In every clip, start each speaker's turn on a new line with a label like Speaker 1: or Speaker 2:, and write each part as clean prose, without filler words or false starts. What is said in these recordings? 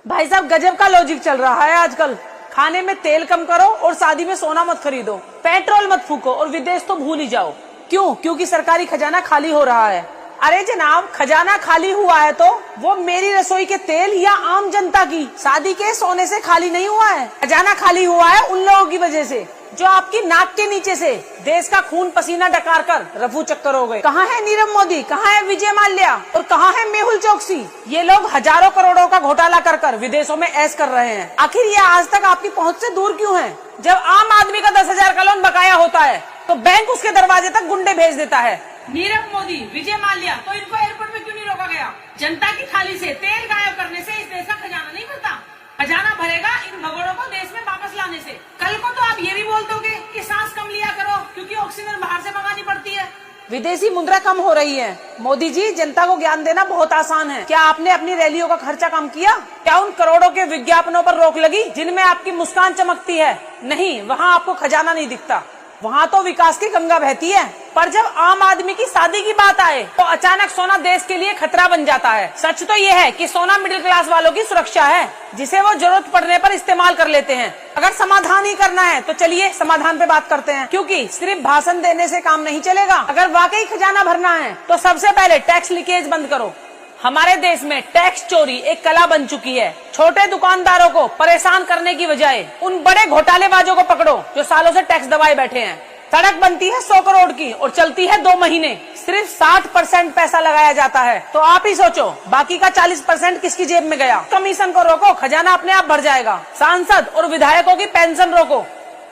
Speaker 1: भाई साहब गजब का लॉजिक चल रहा है आजकल। खाने में तेल कम करो और शादी में सोना मत खरीदो, पेट्रोल मत फूको और विदेश तो भूल ही जाओ। क्यों? क्योंकि सरकारी खजाना खाली हो रहा है। अरे जनाब, खजाना खाली हुआ है तो वो मेरी रसोई के तेल या आम जनता की शादी के सोने से खाली नहीं हुआ है। खजाना खाली हुआ है उन लोगों की वजह से जो आपकी नाक के नीचे से देश का खून पसीना डकार कर रफू चक्कर हो गए। कहाँ है नीरव मोदी, कहाँ है विजय माल्या और कहाँ है मेहुल चोकसी? ये लोग हजारों करोड़ों का घोटाला कर विदेशों में ऐश कर रहे हैं। आखिर ये आज तक आपकी पहुँच से दूर क्यों है? जब आम आदमी का 10,000 का लोन बकाया होता है तो बैंक उसके दरवाजे तक गुंडे भेज देता है।
Speaker 2: नीरव मोदी, विजय माल्या, तो इनको एयरपोर्ट में क्यों नहीं रोका गया? जनता की थाली से तेल गायब करने से इस देश का खजाना नहीं भरता। खजाना भरेगा इन भगोड़ों को देश में वापस लाने से। कल को तो आप ये भी बोल दोगे कि सांस कम लिया करो क्योंकि ऑक्सीजन बाहर से मंगानी पड़ती है।
Speaker 1: विदेशी मुद्रा कम हो रही है। मोदी जी, जनता को ज्ञान देना बहुत आसान है। क्या आपने अपनी रैलियों का खर्चा कम किया? क्या उन करोड़ों के विज्ञापनों पर रोक लगी जिनमें आपकी मुस्कान चमकती है? नहीं, वहाँ आपको खजाना नहीं दिखता, वहाँ तो विकास की गंगा बहती है। पर जब आम आदमी की शादी की बात आए तो अचानक सोना देश के लिए खतरा बन जाता है। सच तो ये है कि सोना मिडिल क्लास वालों की सुरक्षा है जिसे वो जरूरत पड़ने पर इस्तेमाल कर लेते हैं। अगर समाधान ही करना है तो चलिए समाधान पे बात करते हैं, क्योंकि सिर्फ भाषण देने से काम नहीं चलेगा। अगर वाकई खजाना भरना है तो सबसे पहले टैक्स लीकेज बंद करो। हमारे देश में टैक्स चोरी एक कला बन चुकी है। छोटे दुकानदारों को परेशान करने की बजाय उन बड़े घोटालेबाजों को पकड़ो जो सालों से टैक्स दबाए बैठे हैं। सड़क बनती है 100 करोड़ की और चलती है 2 महीने, सिर्फ 60% पैसा लगाया जाता है। तो आप ही सोचो बाकी का 40% किसकी जेब में गया? कमीशन को रोको, खजाना अपने आप भर जाएगा। सांसद और विधायकों की पेंशन रोको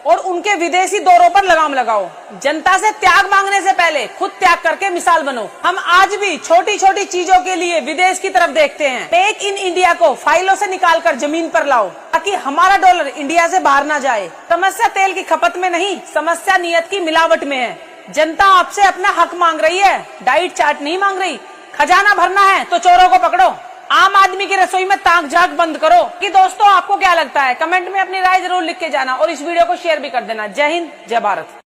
Speaker 1: और उनके विदेशी दौरों पर लगाम लगाओ। जनता से त्याग मांगने से पहले खुद त्याग करके मिसाल बनो। हम आज भी छोटी छोटी चीजों के लिए विदेश की तरफ देखते हैं। मेक इन इंडिया को फाइलों से निकाल कर जमीन पर लाओ ताकि हमारा डॉलर इंडिया से बाहर ना जाए। समस्या तेल की खपत में नहीं, समस्या नियत की मिलावट में है। जनता आपसे अपना हक मांग रही है, डाइट चार्ट नहीं मांग रही। खजाना भरना है तो चोरों को पकड़ो, आम आदमी की रसोई में ताक झांक बंद करो। कि दोस्तों आपको क्या लगता है? कमेंट में अपनी राय जरूर लिख के जाना और इस वीडियो को शेयर भी कर देना। जय हिंद, जय भारत।